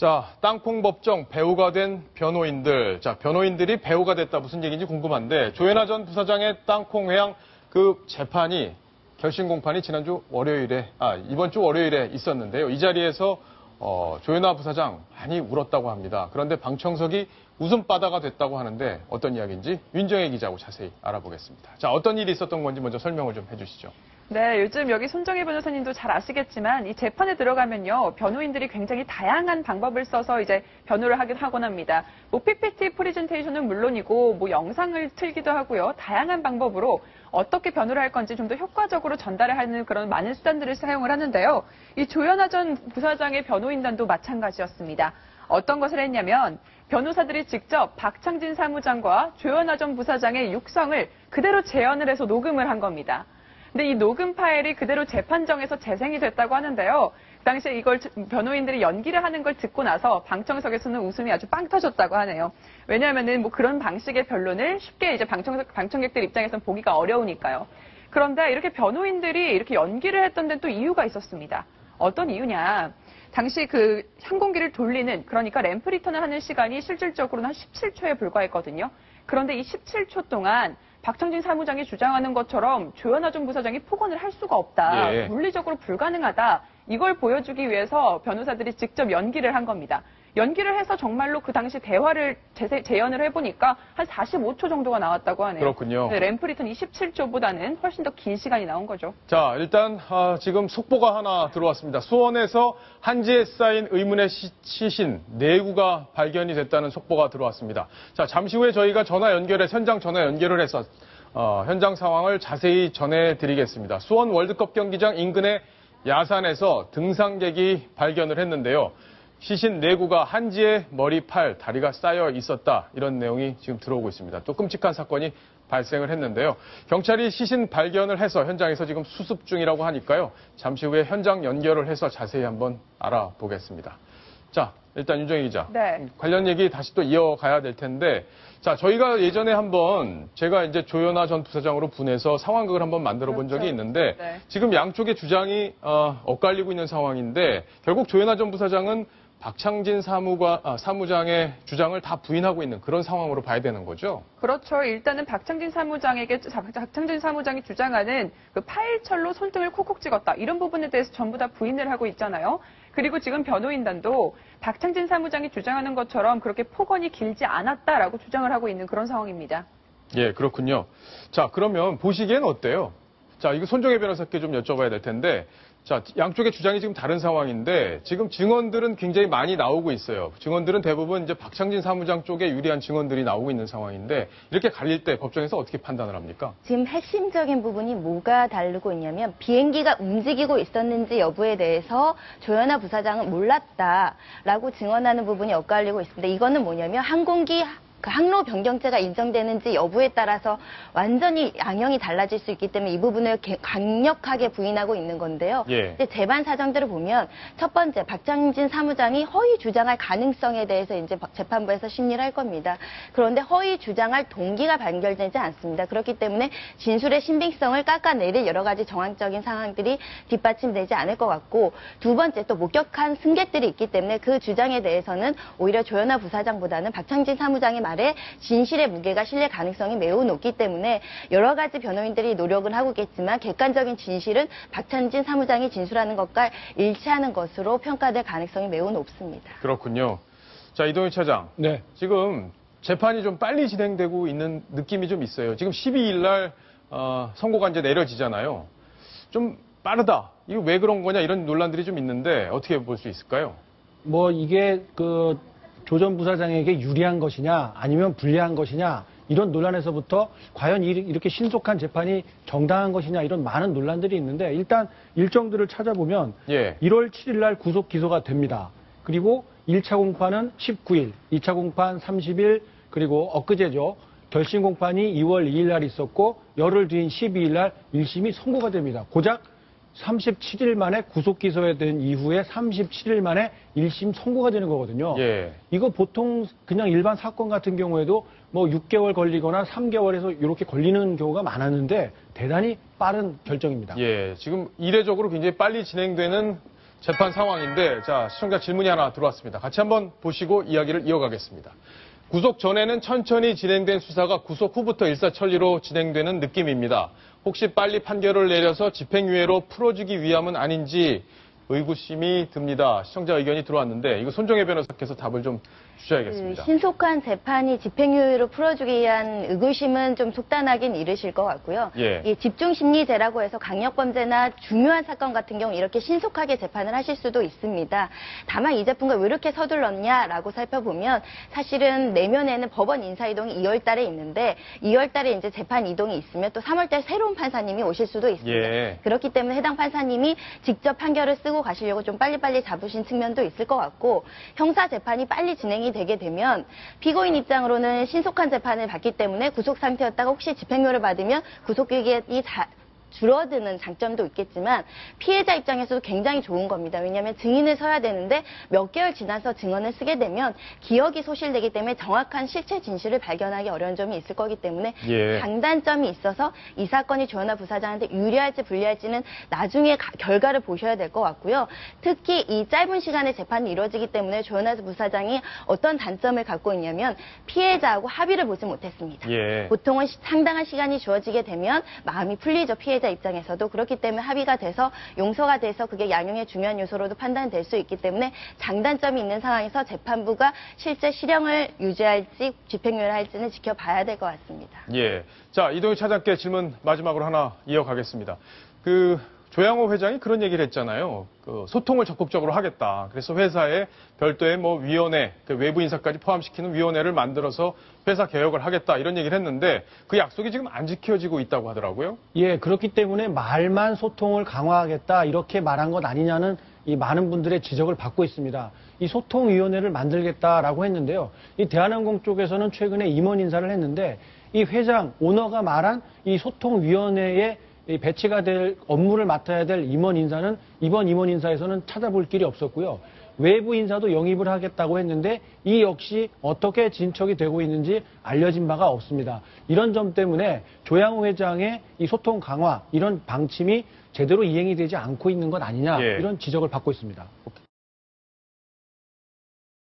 자, 땅콩 법정 배우가 된 변호인들. 자, 변호인들이 배우가 됐다 무슨 얘기인지 궁금한데 조현아 전 부사장의 땅콩 회항 그 재판이 결심 공판이 이번 주 월요일에 있었는데요. 이 자리에서 조현아 부사장 많이 울었다고 합니다. 그런데 방청석이 웃음바다가 됐다고 하는데 어떤 이야기인지 윤정혜 기자하고 자세히 알아보겠습니다. 자, 어떤 일이 있었던 건지 먼저 설명을 좀 해주시죠. 네, 요즘 여기 손정혜 변호사님도 잘 아시겠지만 이 재판에 들어가면요, 변호인들이 굉장히 다양한 방법을 써서 이제 변호를 하곤 합니다. 뭐 PPT 프레젠테이션은 물론이고 뭐 영상을 틀기도 하고요. 다양한 방법으로 어떻게 변호를 할 건지 좀 더 효과적으로 전달을 하는 그런 많은 수단들을 사용을 하는데요. 이 조현아 전 부사장의 변호인단도 마찬가지였습니다. 어떤 것을 했냐면 변호사들이 직접 박창진 사무장과 조현아 전 부사장의 육성을 그대로 재현을 해서 녹음을 한 겁니다. 근데 이 녹음 파일이 그대로 재판정에서 재생이 됐다고 하는데요. 그 당시에 이걸 변호인들이 연기를 하는 걸 듣고 나서 방청석에서는 웃음이 아주 빵 터졌다고 하네요. 왜냐하면은 뭐 그런 방식의 변론을 쉽게 이제 방청객들 입장에서는 보기가 어려우니까요. 그런데 이렇게 변호인들이 이렇게 연기를 했던 데는 또 이유가 있었습니다. 어떤 이유냐? 당시 그 항공기를 돌리는, 그러니까 램프 리턴을 하는 시간이 실질적으로는 한 17초에 불과했거든요. 그런데 이 17초 동안 박창진 사무장이 주장하는 것처럼 조현아 전 부사장이 폭언을 할 수가 없다. 예. 물리적으로 불가능하다. 이걸 보여주기 위해서 변호사들이 직접 연기를 한 겁니다. 연기를 해서 정말로 그 당시 대화를 재연을 해보니까 한 45초 정도가 나왔다고 하네요. 그렇군요. 네, 램프 리턴 27초보다는 훨씬 더 긴 시간이 나온 거죠. 자, 일단 지금 속보가 하나 들어왔습니다. 수원에서 한지에 쌓인 의문의 시신 4구가 발견이 됐다는 속보가 들어왔습니다. 자, 잠시 후에 저희가 현장 전화 연결을 해서 현장 상황을 자세히 전해드리겠습니다. 수원 월드컵 경기장 인근의 야산에서 등산객이 발견을 했는데요. 시신 4구가 한지에 머리, 팔, 다리가 쌓여 있었다. 이런 내용이 지금 들어오고 있습니다. 또 끔찍한 사건이 발생을 했는데요. 경찰이 시신 발견을 해서 현장에서 지금 수습 중이라고 하니까요. 잠시 후에 현장 연결을 해서 자세히 한번 알아보겠습니다. 자, 일단 윤정혜 기자. 네. 관련 얘기 다시 또 이어가야 될 텐데, 자, 저희가 예전에 제가 이제 조현아 전 부사장으로 분해서 상황극을 한번 만들어 본 적이 있는데, 네. 지금 양쪽의 주장이 엇갈리고 있는 상황인데, 결국 조현아 전 부사장은 박창진 사무장의 주장을 다 부인하고 있는 그런 상황으로 봐야 되는 거죠? 그렇죠. 일단은 박창진 사무장이 주장하는 그 파일철로 손등을 콕콕 찍었다. 이런 부분에 대해서 전부 다 부인을 하고 있잖아요. 그리고 지금 변호인단도 박창진 사무장이 주장하는 것처럼 그렇게 폭언이 길지 않았다라고 주장을 하고 있는 그런 상황입니다. 예, 그렇군요. 자, 그러면 보시기엔 어때요? 자, 이거 손정혜 변호사께 좀 여쭤봐야 될 텐데, 자, 양쪽의 주장이 지금 다른 상황인데, 지금 증언들은 굉장히 많이 나오고 있어요. 증언들은 대부분 이제 박창진 사무장 쪽에 유리한 증언들이 나오고 있는 상황인데, 이렇게 갈릴 때 법정에서 어떻게 판단을 합니까? 지금 핵심적인 부분이 뭐가 다르고 있냐면, 비행기가 움직이고 있었는지 여부에 대해서 조현아 부사장은 몰랐다라고 증언하는 부분이 엇갈리고 있습니다. 이거는 뭐냐면, 항공기 그 항로 변경죄가 인정되는지 여부에 따라서 완전히 양형이 달라질 수 있기 때문에 이 부분을 강력하게 부인하고 있는 건데요. 예. 이제 재반 사정들을 보면 첫 번째 박창진 사무장이 허위 주장할 가능성에 대해서 이제 재판부에서 심리를 할 겁니다. 그런데 허위 주장할 동기가 발견되지 않습니다. 그렇기 때문에 진술의 신빙성을 깎아내릴 여러 가지 정황적인 상황들이 뒷받침되지 않을 것 같고, 두 번째 또 목격한 승객들이 있기 때문에 그 주장에 대해서는 오히려 조현아 부사장보다는 박창진 사무장의 말에 진실의 무게가 실릴 가능성이 매우 높기 때문에 여러 가지 변호인들이 노력을 하고 있겠지만 객관적인 진실은 박창진 사무장이 진술하는 것과 일치하는 것으로 평가될 가능성이 매우 높습니다. 그렇군요. 자, 이동희 차장. 네. 지금 재판이 좀 빨리 진행되고 있는 느낌이 좀 있어요. 지금 12일 날 선고가 이제 내려지잖아요. 좀 빠르다. 이거 왜 그런 거냐 이런 논란들이 좀 있는데 어떻게 볼 수 있을까요? 뭐 이게 조 전 부사장에게 유리한 것이냐 아니면 불리한 것이냐 이런 논란에서부터 과연 이렇게 신속한 재판이 정당한 것이냐 이런 많은 논란들이 있는데, 일단 일정들을 찾아보면 예. 1월 7일 날 구속 기소가 됩니다. 그리고 1차 공판은 19일, 2차 공판 30일, 그리고 엊그제죠. 결심 공판이 2월 2일 날 있었고 열흘 뒤인 12일 날 1심이 선고가 됩니다. 고작 37일 만에 구속 기소된 이후에 37일 만에 1심 선고가 되는 거거든요. 예. 이거 보통 그냥 일반 사건 같은 경우에도 뭐 6개월 걸리거나 3개월에서 이렇게 걸리는 경우가 많았는데 대단히 빠른 결정입니다. 예. 지금 이례적으로 굉장히 빨리 진행되는 재판 상황인데, 자, 시청자 질문이 하나 들어왔습니다. 같이 한번 보시고 이야기를 이어가겠습니다. 구속 전에는 천천히 진행된 수사가 구속 후부터 일사천리로 진행되는 느낌입니다. 혹시 빨리 판결을 내려서 집행유예로 풀어주기 위함은 아닌지 의구심이 듭니다. 시청자 의견이 들어왔는데 이거 손정혜 변호사께서 답을 좀 주셔야겠습니다. 신속한 재판이 집행유예로 풀어주기 위한 의구심은 좀 속단하긴 이르실 것 같고요. 예. 이 집중심리제라고 해서 강력범죄나 중요한 사건 같은 경우 이렇게 신속하게 재판을 하실 수도 있습니다. 다만 이 재판과 왜 이렇게 서둘렀냐라고 살펴보면 사실은 내년에는 법원 인사이동이 2월 달에 있는데 2월 달에 이제 재판 이동이 있으면 또 3월 달 새로운 판사님이 오실 수도 있습니다. 예. 그렇기 때문에 해당 판사님이 직접 판결을 쓰고 가시려고 좀 빨리빨리 잡으신 측면도 있을 것 같고 형사 재판이 빨리 진행이 되게 되면 피고인 입장으로는 신속한 재판을 받기 때문에 구속 상태였다가 혹시 집행유예를 받으면 구속 기간이 줄어드는 장점도 있겠지만 피해자 입장에서도 굉장히 좋은 겁니다. 왜냐하면 증인을 서야 되는데 몇 개월 지나서 증언을 쓰게 되면 기억이 소실되기 때문에 정확한 실체 진실을 발견하기 어려운 점이 있을 거기 때문에 예. 장단점이 있어서 이 사건이 조현아 부사장한테 유리할지 불리할지는 나중에 결과를 보셔야 될 것 같고요. 특히 이 짧은 시간에 재판이 이루어지기 때문에 조현아 부사장이 어떤 단점을 갖고 있냐면 피해자하고 합의를 보지 못했습니다. 예. 보통은 상당한 시간이 주어지게 되면 마음이 풀리죠. 피해자 입장에서도. 그렇기 때문에 합의가 돼서 용서가 돼서 그게 양형의 중요한 요소로도 판단될 수 있기 때문에 장단점이 있는 상황에서 재판부가 실제 실형을 유지할지 집행유예를 할지는 지켜봐야 될 것 같습니다. 예. 자, 이동희 차장께 질문 마지막으로 하나 이어가겠습니다. 조양호 회장이 그런 얘기를 했잖아요. 소통을 적극적으로 하겠다. 그래서 회사에 별도의 위원회, 외부 인사까지 포함시키는 위원회를 만들어서 회사 개혁을 하겠다. 이런 얘기를 했는데 그 약속이 지금 안 지켜지고 있다고 하더라고요. 예, 그렇기 때문에 말만 소통을 강화하겠다 이렇게 말한 것 아니냐는 이 많은 분들의 지적을 받고 있습니다. 이 소통위원회를 만들겠다라고 했는데요. 이 대한항공 쪽에서는 최근에 임원 인사를 했는데 이 회장, 오너가 말한 이 소통위원회에 배치가 될 업무를 맡아야 될 임원 인사는 이번 임원 인사에서는 찾아볼 길이 없었고요. 외부 인사도 영입을 하겠다고 했는데 이 역시 어떻게 진척이 되고 있는지 알려진 바가 없습니다. 이런 점 때문에 조양호 회장의 이 소통 강화 이런 방침이 제대로 이행이 되지 않고 있는 것 아니냐 예. 이런 지적을 받고 있습니다.